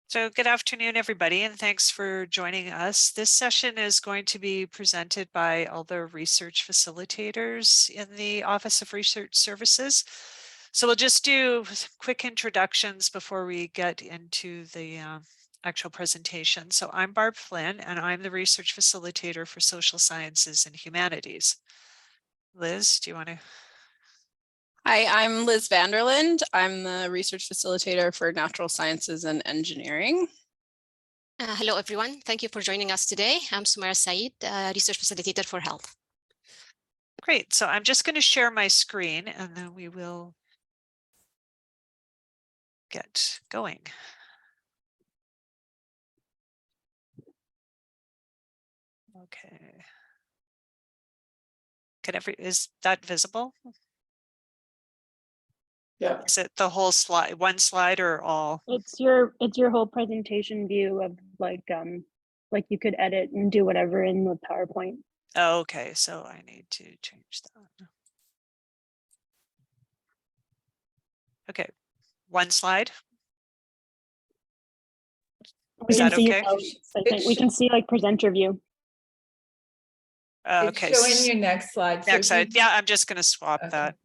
So good afternoon, everybody, and thanks for joining us. This session is going to be presented by all the research facilitators in the Office of Research Services. So we'll just do quick introductions before we get into the actual presentation. So I'm Barb Flynn, and I'm the research facilitator for social sciences and humanities. Liz, do you want to? Hi, I'm Liz Vanderlinde. I'm the research facilitator for natural sciences and engineering. Hello, everyone. Thank you for joining us today. I'm Somiraa, research facilitator for health. Great. So I'm just going to share my screen and then we will get going. Okay. Is that visible? Yeah. Is it the whole slide, one slide or all? It's your whole presentation view of like you could edit and do whatever in the PowerPoint. Oh, okay, so I need to change that. Okay, one slide. We Is can that see okay? your notes, I think we can see like presenter view. Okay. It's showing you next slide. Next slide. Yeah, I'm just going to swap that.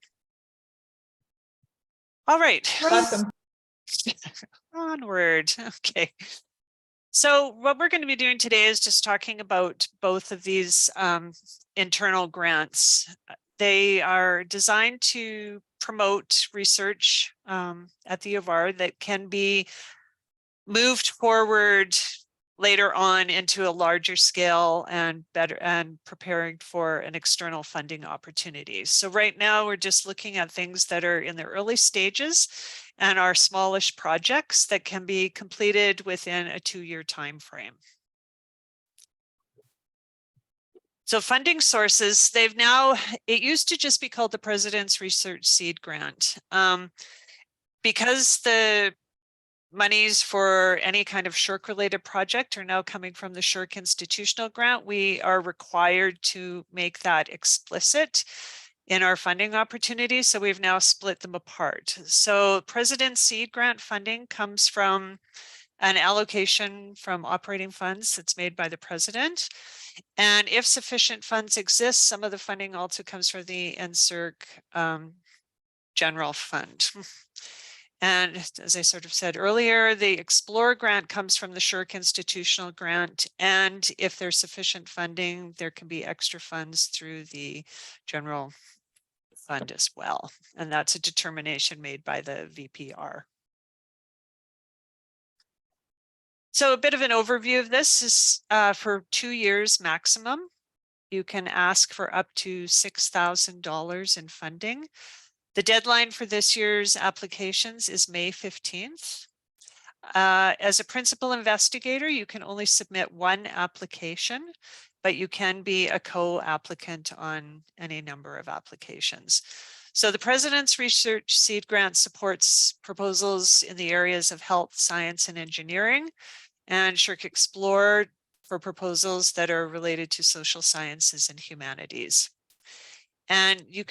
All right. Awesome. Onward. Okay. So what we're going to be doing today is just talking about both of these internal grants. They are designed to promote research at the U of R that can be moved forward later on into a larger scale and preparing for an external funding opportunity. So right now we're just looking at things that are in the early stages and are smallish projects that can be completed within a 2-year time frame. So funding sources, it used to just be called the President's Research Seed Grant. Because the monies for any kind of SSHRC related project are now coming from the SSHRC institutional grant, we are required to make that explicit in our funding opportunities. So we've now split them apart. So President's Seed Grant funding comes from an allocation from operating funds that's made by the president. And if sufficient funds exist, some of the funding also comes from the NSERC general fund. And as I sort of said earlier, the Explore grant comes from the SSHRC institutional grant. And if there's sufficient funding, there can be extra funds through the general fund as well. And that's a determination made by the VPR. So a bit of an overview of this is for 2 years maximum. You can ask for up to $6,000 in funding. The deadline for this year's applications is May 15th. As a principal investigator, you can only submit one application, but you can be a co-applicant on any number of applications. So the President's Research Seed Grant supports proposals in the areas of health, science, and engineering, and SSHRC Explore for proposals that are related to social sciences and humanities. And you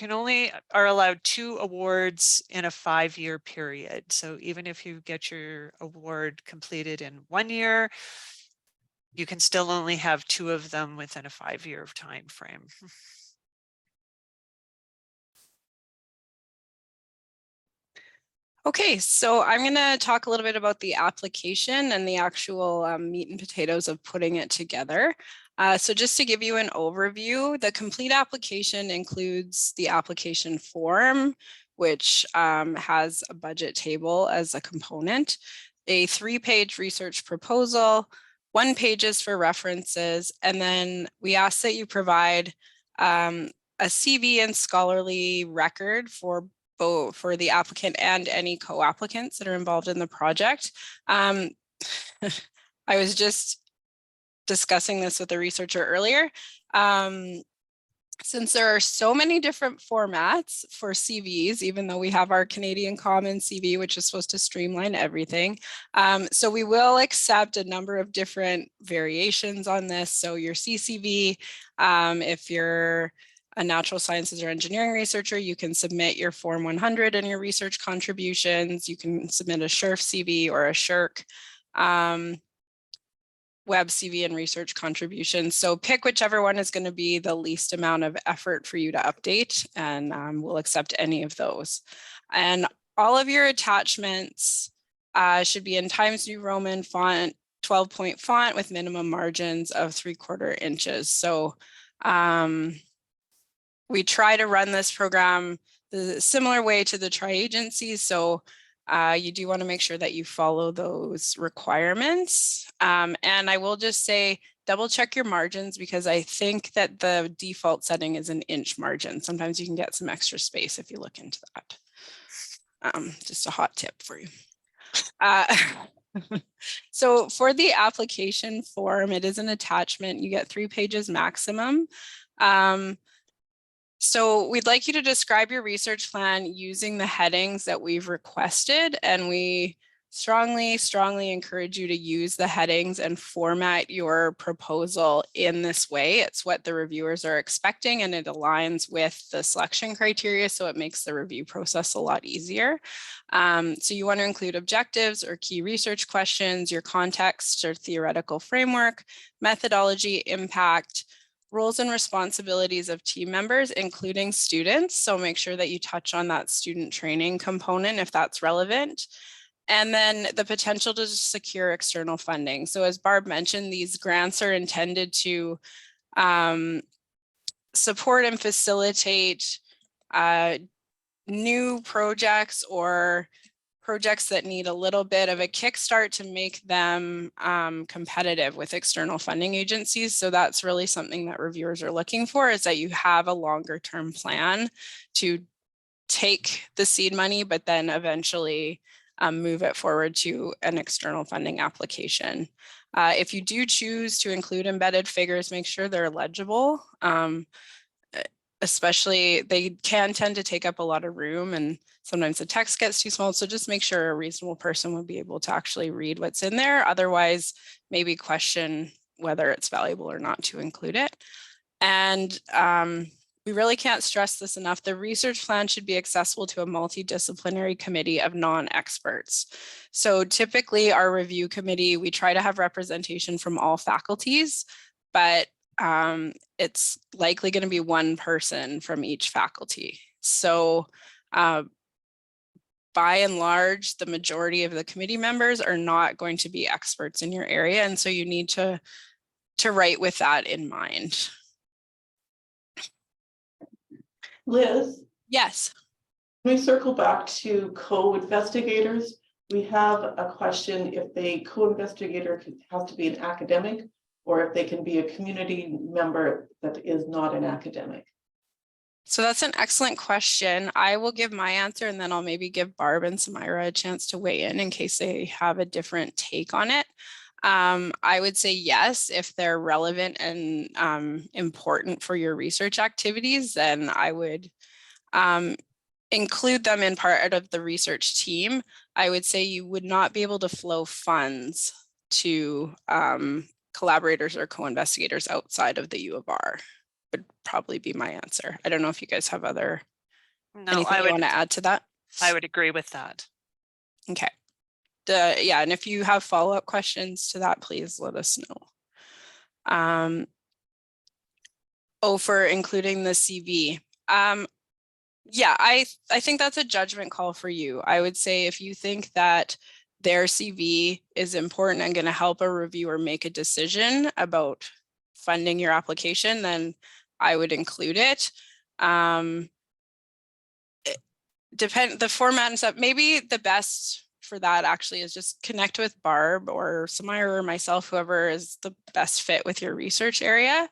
are allowed 2 awards in a 5-year period. So even if you get your award completed in 1 year, you can still only have 2 of them within a 5-year time frame. Okay, so I'm going to talk a little bit about the application and the actual meat and potatoes of putting it together. So just to give you an overview, the complete application includes the application form, which has a budget table as a component, a 3-page research proposal, 1 page is for references, and then we ask that you provide a CV and scholarly record for both for the applicant and any co-applicants that are involved in the project. I was just discussing this with a researcher earlier. Since there are so many different formats for CVs, even though we have our Canadian Common CV, which is supposed to streamline everything. So we will accept a number of different variations on this. So your CCV, if you're a natural sciences or engineering researcher, you can submit your Form 100 and your research contributions. You can submit a SSHRC CV or a SSHRC. web CV and research contributions. So pick whichever one is going to be the least amount of effort for you to update, and we'll accept any of those. And all of your attachments should be in Times New Roman font, 12-point font with minimum margins of 3/4 inches. So we try to run this program the similar way to the tri-agency. So you do want to make sure that you follow those requirements. And I will just say, double check your margins, because I think that the default setting is an inch margin. Sometimes you can get some extra space if you look into that. Just a hot tip for you. So for the application form, it is an attachment. You get 3 pages maximum. So we'd like you to describe your research plan using the headings that we've requested, and we strongly encourage you to use the headings and format your proposal in this way. It's what the reviewers are expecting, and it aligns with the selection criteria, so it makes the review process a lot easier. So you want to include objectives or key research questions, your context or theoretical framework, methodology, impact, roles and responsibilities of team members, including students. So make sure that you touch on that student training component if that's relevant. And then the potential to secure external funding. So as Barb mentioned, these grants are intended to support and facilitate new projects or projects that need a little bit of a kickstart to make them competitive with external funding agencies. So that's really something that reviewers are looking for, is that you have a longer term plan to take the seed money, but then eventually move it forward to an external funding application. If you do choose to include embedded figures, make sure they're legible. Especially, they can tend to take up a lot of room, and sometimes the text gets too small. So just make sure a reasonable person would be able to actually read what's in there. Otherwise, maybe question whether it's valuable or not to include it. And we really can't stress this enough. The research plan should be accessible to a multidisciplinary committee of non-experts. So typically our review committee, we try to have representation from all faculties, but it's likely going to be one person from each faculty. So by and large, the majority of the committee members are not going to be experts in your area. And so you need to write with that in mind. Liz? Yes. Can we circle back to co-investigators? We have a question if the co-investigator has to be an academic, or if they can be a community member that is not an academic. So that's an excellent question. I will give my answer, and then I'll maybe give Barb and Somiraa a chance to weigh in case they have a different take on it. I would say yes, if they're relevant and important for your research activities, then I would include them in part of the research team. I would say you would not be able to flow funds to collaborators or co-investigators outside of the U of R, would probably be my answer. I don't know if you guys have anything you want to add to that? I would agree with that. Okay. Yeah, and if you have follow-up questions to that, please let us know. For including the CV. Yeah, I think that's a judgment call for you. I would say if you think that their CV is important and going to help a reviewer make a decision about funding your application, then I would include it. The format and stuff, maybe the best for that actually is just connect with Barb or Somiraa or myself, whoever is the best fit with your research area,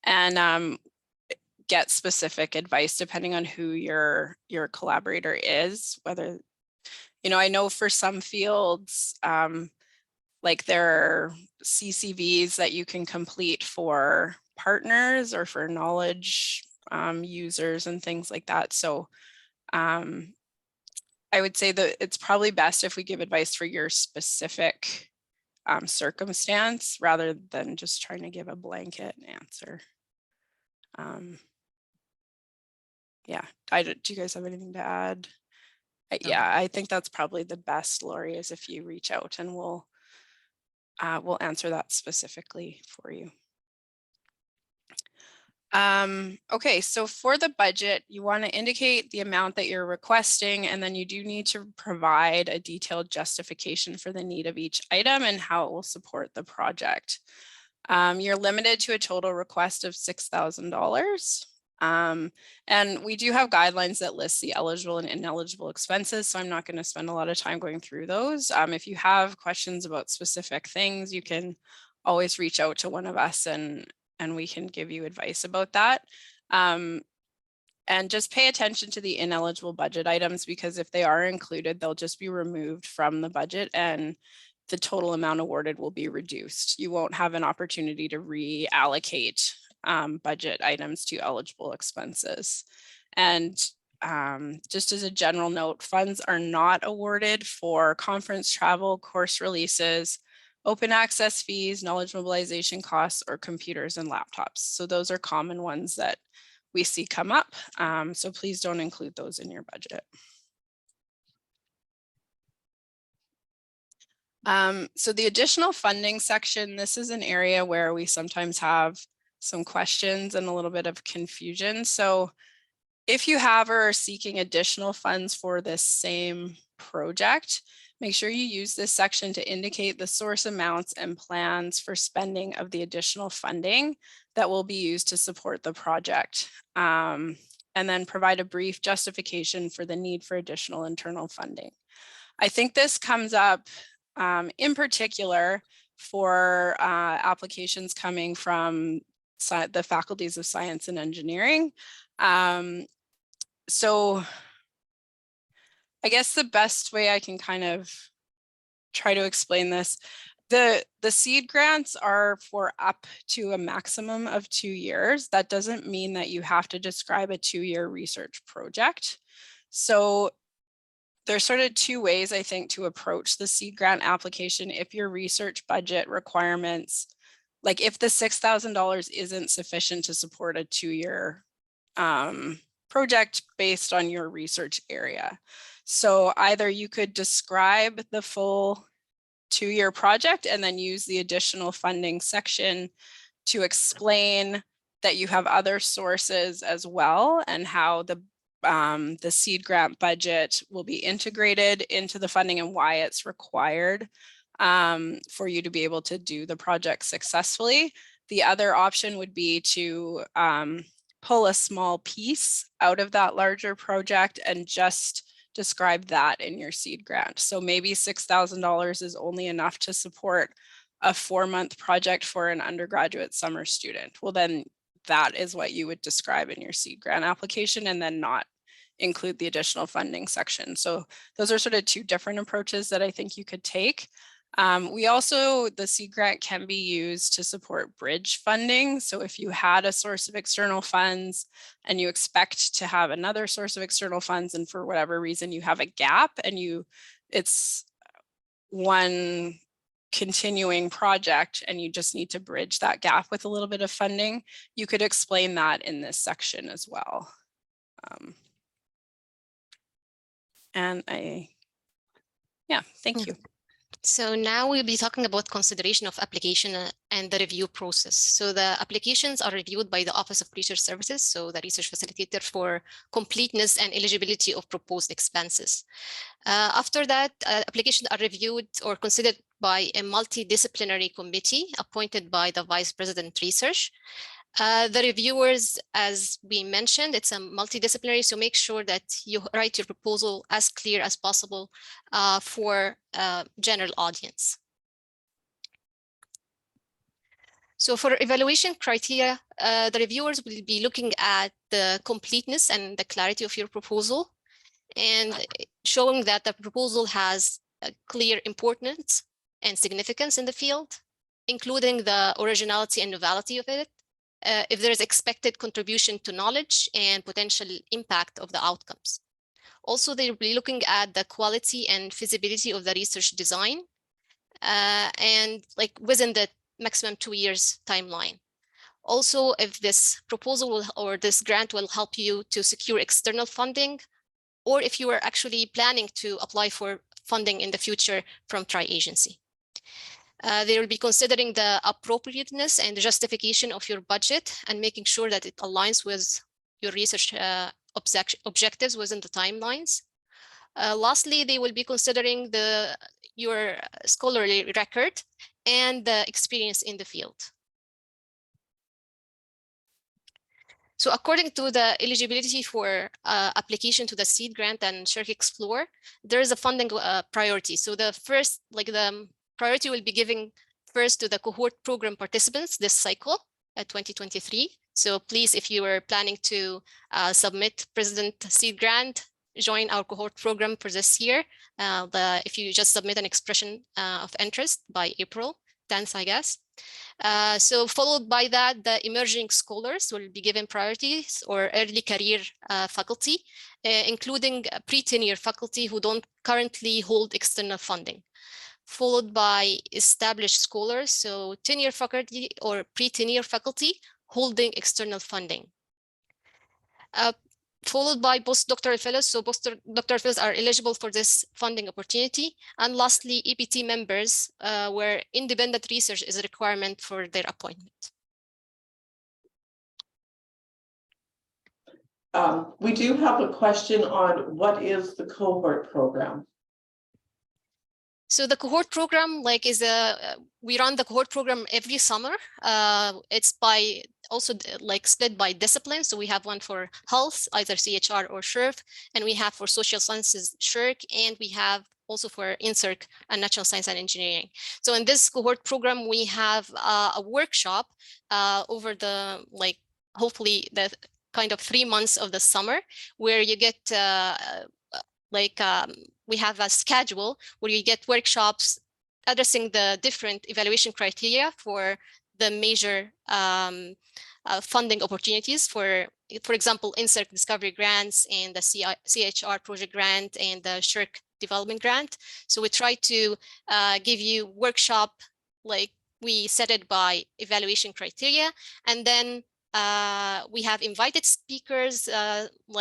and get specific advice depending on who your collaborator is. Whether, I know for some fields, like there are CCVs that you can complete for partners or for knowledge users and things like that. So I would say that it's probably best if we give advice for your specific circumstance rather than just trying to give a blanket answer. Yeah, do you guys have anything to add? No. Yeah, I think that's probably the best, Lori, is if you reach out and we'll we'll answer that specifically for you. Okay, so for the budget, you want to indicate the amount that you're requesting, and then you do need to provide a detailed justification for the need of each item and how it will support the project. You're limited to a total request of $6,000. And we do have guidelines that list the eligible and ineligible expenses, so I'm not going to spend a lot of time going through those. If you have questions about specific things, you can always reach out to one of us and we can give you advice about that. And just pay attention to the ineligible budget items, because if they are included, they'll just be removed from the budget and the total amount awarded will be reduced. You won't have an opportunity to reallocate budget items to eligible expenses. And just as a general note, funds are not awarded for conference travel, course releases, open access fees, knowledge mobilization costs, or computers and laptops. So those are common ones that we see come up. So please don't include those in your budget. So the additional funding section, this is an area where we sometimes have some questions and a little bit of confusion. So if you have or are seeking additional funds for this same project, make sure you use this section to indicate the source amounts and plans for spending of the additional funding that will be used to support the project. And then provide a brief justification for the need for additional internal funding. I think this comes up in particular for applications coming from the faculties of science and engineering. So I guess the best way I can kind of try to explain this, the seed grants are for up to a maximum of 2 years. That doesn't mean that you have to describe a 2-year research project. So there's sort of 2 ways, I think, to approach the seed grant application. If your research budget requirements, like if the $6,000 isn't sufficient to support a 2-year project based on your research area. So either you could describe the full 2-year project and then use the additional funding section to explain that you have other sources as well and how the seed grant budget will be integrated into the funding and why it's required for you to be able to do the project successfully. The other option would be to pull a small piece out of that larger project and just describe that in your seed grant. So maybe $6,000 is only enough to support a 4-month project for an undergraduate summer student. Well, then that is what you would describe in your seed grant application and then not include the additional funding section. So those are sort of 2 different approaches that I think you could take. The seed grant can be used to support bridge funding. So if you had a source of external funds and you expect to have another source of external funds, and for whatever reason you have a gap and it's one continuing project and you just need to bridge that gap with a little bit of funding, you could explain that in this section as well. Thank you. So now we'll be talking about consideration of application and the review process. So the applications are reviewed by the Office of Research Services, so the research facilitator, for completeness and eligibility of proposed expenses. After that, applications are reviewed or considered by a multidisciplinary committee appointed by the Vice President Research. The reviewers, as we mentioned, it's a multidisciplinary, so make sure that you write your proposal as clear as possible for general audience. So for evaluation criteria, the reviewers will be looking at the completeness and the clarity of your proposal and showing that the proposal has a clear importance and significance in the field, including the originality and novelty of it. If there is expected contribution to knowledge and potential impact of the outcomes. Also, they will be looking at the quality and feasibility of the research design and within the maximum 2 years timeline. Also, if this proposal or this grant will help you to secure external funding, or if you are actually planning to apply for funding in the future from tri-agency. They will be considering the appropriateness and the justification of your budget and making sure that it aligns with your research objectives within the timelines. Lastly, they will be considering your scholarly record and the experience in the field. So according to the eligibility for application to the seed grant and SSHRC Explore, there is a funding priority. So the first, the priority will be given first to the cohort program participants this cycle at 2023. So please, if you are planning to submit President Seed Grant, join our cohort program for this year. If you just submit an expression of interest by April 10th, I guess. So followed by that, the emerging scholars will be given priorities, or early career faculty, including pre-tenure faculty who don't currently hold external funding. Followed by established scholars, so tenure faculty or pre-tenure faculty holding external funding. Followed by postdoctoral fellows, so postdoctoral fellows are eligible for this funding opportunity. And lastly, EPT members, where independent research is a requirement for their appointment. We do have a question on what is the cohort program? So the cohort program, we run the cohort program every summer. It's also split by discipline. So we have one for health, either CHR or SSHRC, and we have for social sciences, SSHRC, and we have also for INSERC and natural science and engineering. So in this cohort program, we have a workshop over the, hopefully the kind of 3 months of the summer, where you get we have a schedule where you get workshops addressing the different evaluation criteria for the major funding opportunities for example, INSERC discovery grants and the CHR project grant and the SSHRC development grant. So we try to give you workshop, we set it by evaluation criteria, and then we have invited speakers,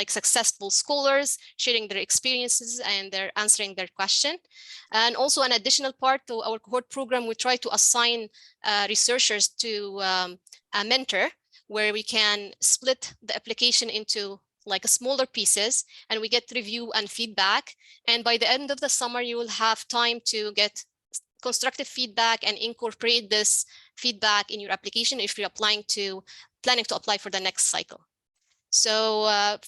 successful scholars, sharing their experiences and they're answering their question. And also an additional part to our cohort program, we try to assign researchers to a mentor, where we can split the application into smaller pieces, and we get review and feedback. And by the end of the summer, you will have time to get constructive feedback and incorporate this feedback in your application if you're planning to apply for the next cycle. So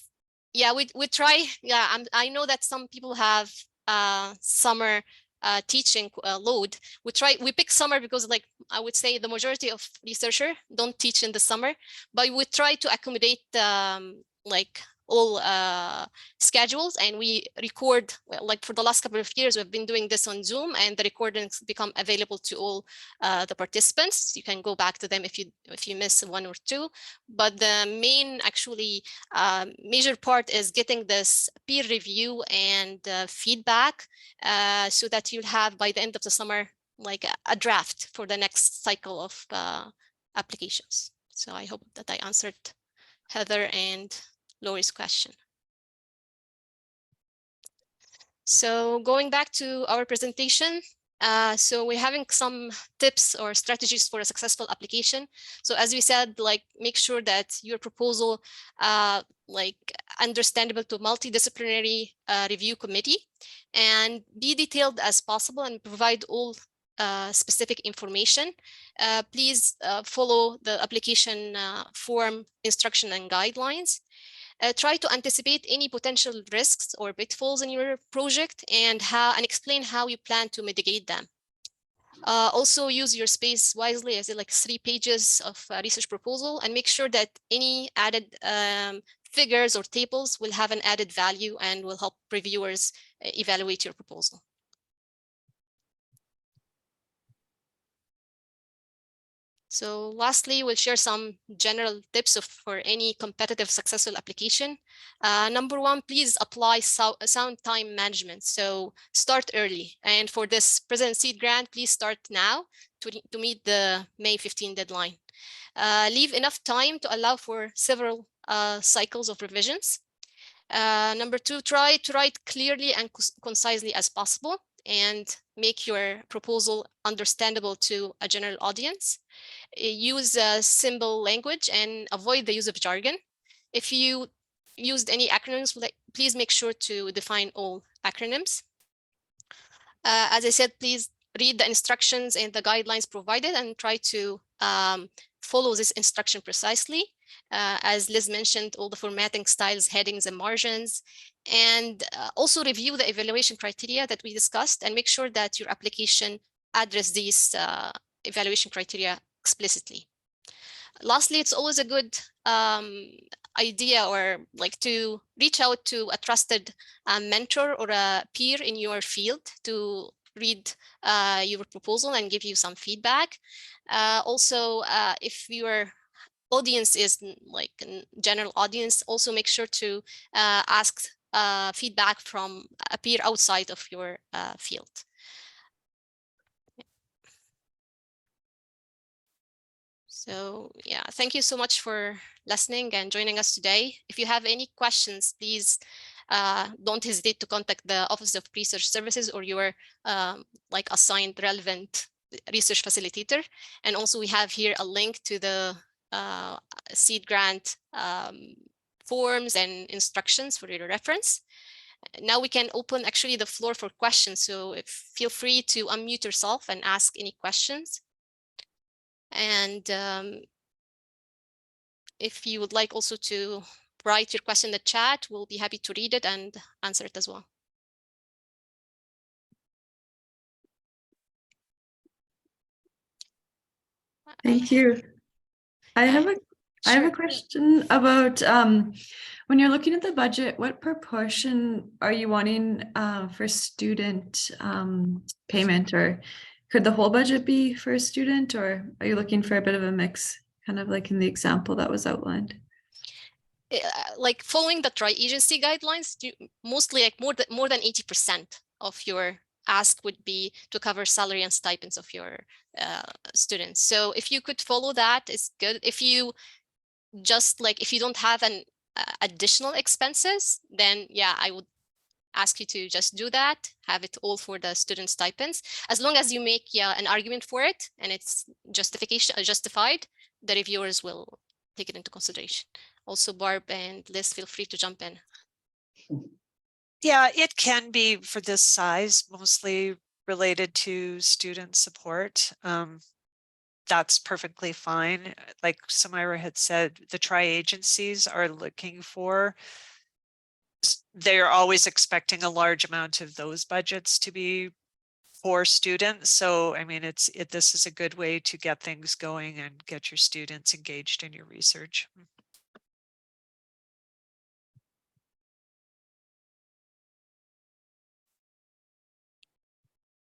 yeah, we try. Yeah, I know that some people have summer teaching load. We pick summer because, I would say, the majority of researchers don't teach in the summer, but we try to accommodate all schedules, and we record. For the last couple of years, we've been doing this on Zoom, and the recordings become available to all the participants. You can go back to them if you miss one or two. But the main, major part is getting this peer review and feedback, so that you'll have by the end of the summer a draft for the next cycle of applications. So I hope that I answered Heather and Lori's question. So going back to our presentation, so we're having some tips or strategies for a successful application. So as we said, make sure that your proposal understandable to multidisciplinary review committee, and be detailed as possible and provide all specific information. Please follow the application form instruction and guidelines. Try to anticipate any potential risks or pitfalls in your project and explain how you plan to mitigate them. Also use your space wisely, as 3 pages of research proposal, and make sure that any added figures or tables will have an added value and will help reviewers evaluate your proposal. So lastly, we'll share some general tips for any competitive successful application. Number 1, please apply sound time management. So start early. And for this President Seed Grant, please start now to meet the May 15 deadline. Leave enough time to allow for several cycles of revisions. Number 2, try to write clearly and concisely as possible. And make your proposal understandable to a general audience. Use simple language and avoid the use of jargon. If you used any acronyms, please make sure to define all acronyms. As I said, please read the instructions and the guidelines provided and try to follow this instruction precisely. As Liz mentioned, all the formatting styles, headings, and margins, and also review the evaluation criteria that we discussed and make sure that your application address these evaluation criteria explicitly. Lastly, it's always a good idea or like to reach out to a trusted mentor or a peer in your field to read your proposal and give you some feedback. Also, if your audience is like a general audience, also make sure to ask feedback from a peer outside of your field. So yeah, thank you so much for listening and joining us today. If you have any questions, please don't hesitate to contact the Office of Research Services or your like assigned relevant research facilitator. And also we have here a link to the seed grant forms and instructions for your reference. Now we can open actually the floor for questions. So feel free to unmute yourself and ask any questions. And if you would like also to write your question in the chat, we'll be happy to read it and answer it as well. Thank you. I have a question about when you're looking at the budget, what proportion are you wanting for student payment, or could the whole budget be for a student, or are you looking for a bit of a mix, kind of like in the example that was outlined? Like following the tri-agency guidelines, mostly like more than 80% of your ask would be to cover salary and stipends of your students. So if you could follow that, it's good. If you just like, if you don't have an additional expenses, then yeah, I would ask you to just do that, have it all for the student stipends. As long as you make an argument for it and it's justified, the reviewers will take it into consideration. Also, Barb and Liz, feel free to jump in. Yeah, it can be for this size, mostly related to student support. That's perfectly fine. Like Somiraa had said, the tri-agencies are looking for, they're always expecting a large amount of those budgets to be for students. So, I mean, this is a good way to get things going and get your students engaged in your research.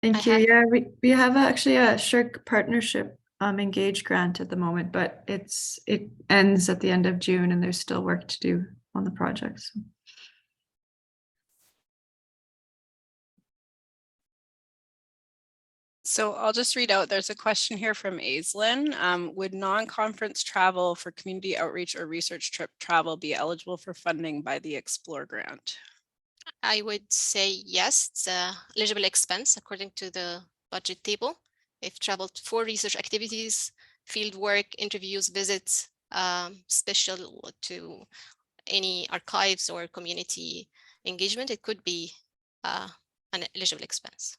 Thank you. Yeah, we have actually a SSHRC partnership engage grant at the moment, but it ends at the end of June and there's still work to do on the project. So I'll just read out, there's a question here from Aislinn. Would non-conference travel for community outreach or research trip travel be eligible for funding by the Explore grant? I would say yes, it's an eligible expense according to the budget table. If traveled for research activities, field work, interviews, visits, special to any archives or community engagement, it could be an eligible expense.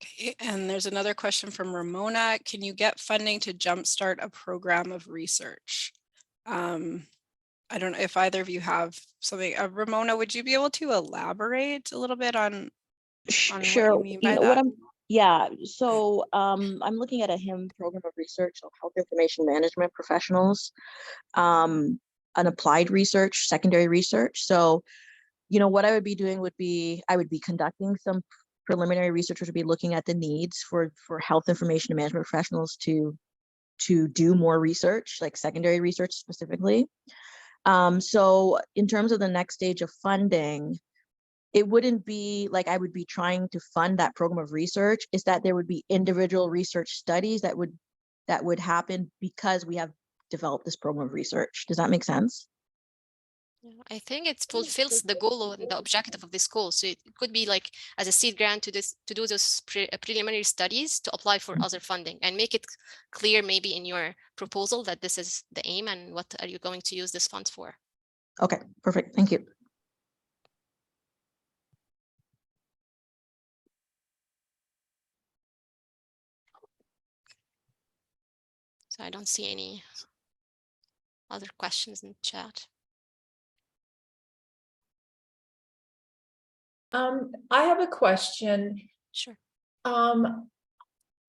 Okay, and there's another question from Ramona. Can you get funding to jumpstart a program of research? I don't know if either of you have something. Ramona, would you be able to elaborate a little bit on Sure. what you mean by know that? what so I'm looking at a HIM program of research on health information management professionals, an applied research, secondary research. So, what I would be doing would be, I would be conducting some preliminary research, which would be looking at the needs for health information management professionals to do more research, like secondary research specifically. So in terms of the next stage of funding, it wouldn't be like I would be trying to fund that program of research. Is that there would be individual research studies that would happen because we have developed this program of research. Does that make sense? Yeah, I think it fulfills the goal and the objective of this goal. So it could be like as a seed grant to do those preliminary studies to apply for other funding and make it clear maybe in your proposal that this is the aim and what are you going to use this funds for. Okay, perfect. Thank you. So I don't see any other questions in the chat. I have a question. Sure. I'm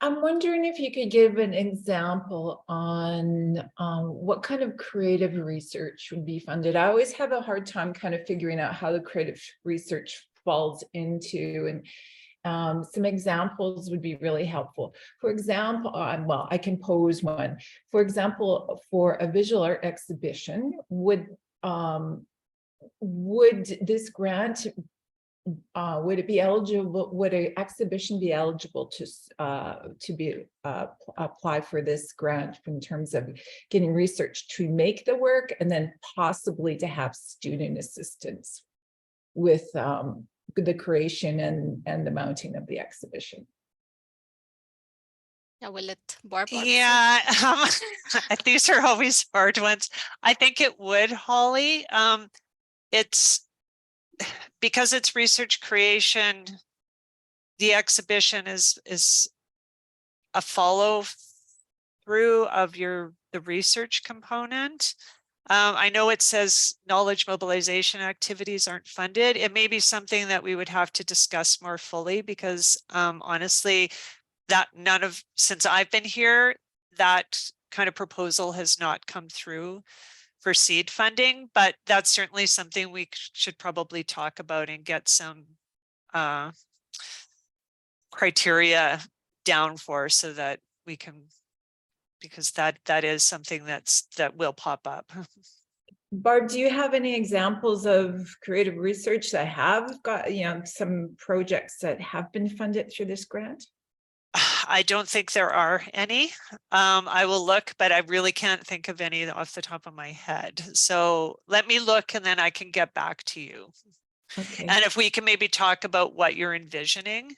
wondering if you could give an example on what kind of creative research would be funded. I always have a hard time kind of figuring out how the creative research falls into, and some examples would be really helpful. For example, well, I can pose one. For example, for a visual art exhibition, would this grant would it be eligible? Would an exhibition be eligible to be apply for this grant in terms of getting research to make the work, and then possibly to have student assistance with the creation and the mounting of the exhibition? Yeah, we'll let Barb answer. Yeah, these are always hard ones. I think it would, Holly. It's because it's research creation, the exhibition is a follow through of the research component. I know it says knowledge mobilization activities aren't funded. It may be something that we would have to discuss more fully, because honestly, that since I've been here, that kind of proposal has not come through for seed funding, but that's certainly something we should probably talk about and get some criteria down for, so that we can, because that is something that will pop up. Barb, do you have any examples of creative research that have got, some projects that have been funded through this grant? I don't think there are any. I will look, but I really can't think of any off the top of my head. So let me look, and then I can get back to you. Okay. And if we can maybe talk about what you're envisioning,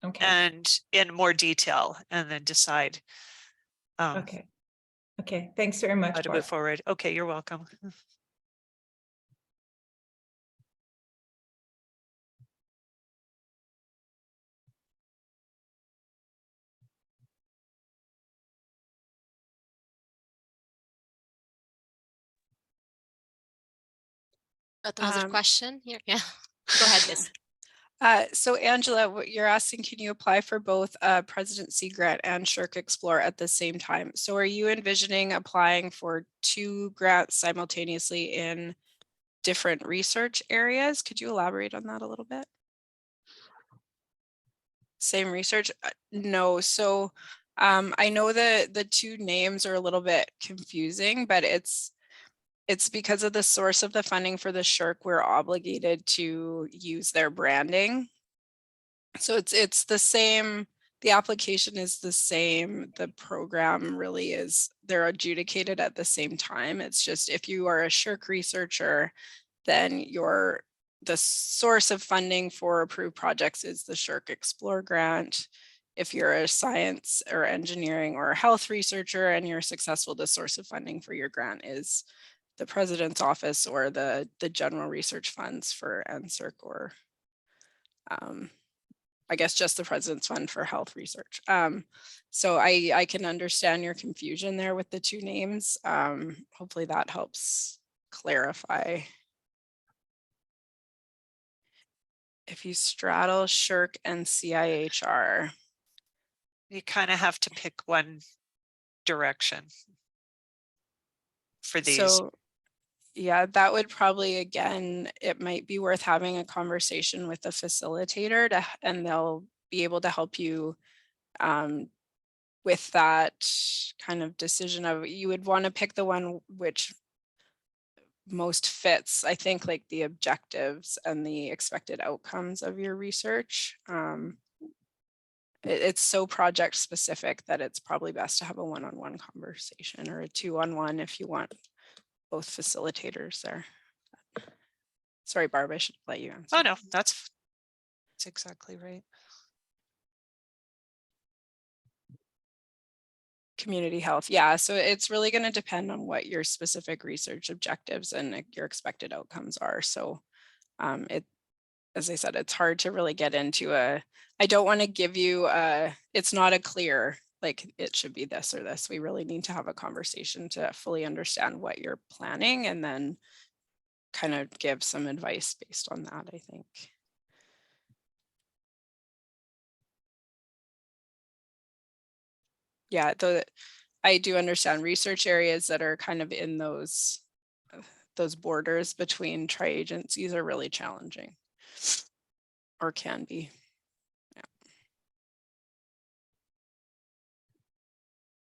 Okay. and in more detail, and then decide Okay. Okay. Thanks very much, how to Barb. move forward. Okay, you're welcome. Another question here. Yeah, go ahead, Liz. So Angela, what you're asking, can you apply for both a Presidency grant and SSHRC Explore at the same time? So are you envisioning applying for 2 grants simultaneously in different research areas? Could you elaborate on that a little bit? Same research? No. So I know the 2 names are a little bit confusing, but it's because of the source of the funding for the SSHRC, we're obligated to use their branding. So it's the same, the application is the same, the program really is, they're adjudicated at the same time. It's just if you are a SSHRC researcher, then the source of funding for approved projects is the SSHRC Explore grant. If you're a science or engineering or health researcher and you're successful, the source of funding for your grant is the President's Office or the general research funds for NSERC, or I guess just the President's Fund for Health Research. So I can understand your confusion there with the 2 names. Hopefully that helps clarify. If you straddle SSHRC and CIHR, You kind of have to pick one direction for these. So yeah, that would probably, again, it might be worth having a conversation with the facilitator and they'll be able to help you with that kind of decision of, you would want to pick the one which most fits, I think, like the objectives and the expected outcomes of your research. It's so project specific that it's probably best to have a one-on-one conversation or a 2-on-1 if you want both facilitators there. Sorry, Barb, I should let you answer. Oh, no, that's exactly right. Community health. Yeah, so it's really going to depend on what your specific research objectives and your expected outcomes are. So as I said, it's hard to really get into I don't want to give you it's not a clear, like it should be this or this. We really need to have a conversation to fully understand what you're planning and then kind of give some advice based on that, I think. Yeah, I do understand research areas that are kind of in those borders between tri-agencies are really challenging or can be. Yeah.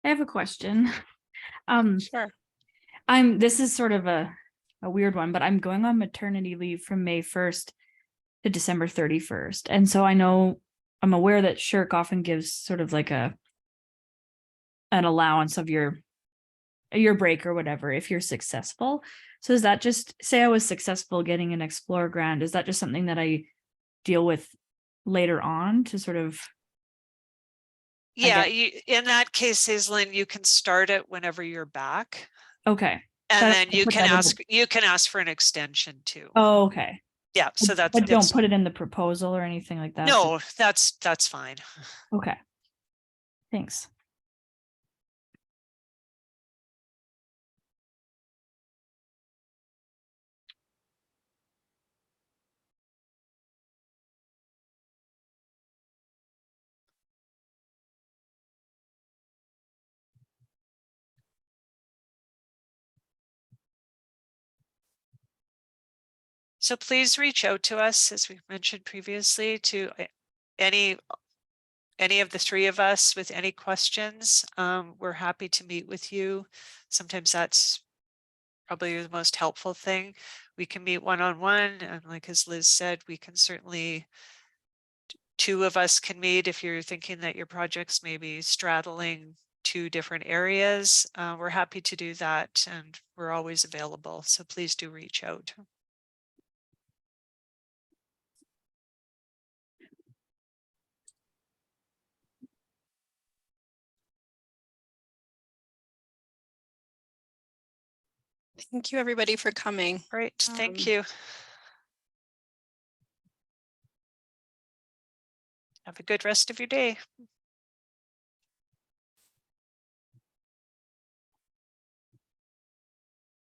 I have a question. Sure. This is sort of a weird one, but I'm going on maternity leave from May 1st to December 31st. And so I'm aware that SSHRC often gives sort of like an allowance of your break or whatever if you're successful. So is that just, say I was successful getting an Explore grant, is that just something that I deal with later on to sort of? Yeah, in that case, Aislinn, you can start it whenever you're back. Okay. And then you can ask for an extension too. Oh, okay. Yeah, so that's. But don't put it in the proposal or anything like that. No, that's fine. Okay. Thanks. So please reach out to us, as we mentioned previously, to any of the three of us with any questions. We're happy to meet with you. Sometimes that's probably the most helpful thing. We can meet one-on-one, and like as Liz said, we can certainly, two of us can meet if you're thinking that your projects may be straddling two different areas. We're happy to do that, and we're always available. So please do reach out. Thank you, everybody, for coming. Great, thank you. Have a good rest of your day.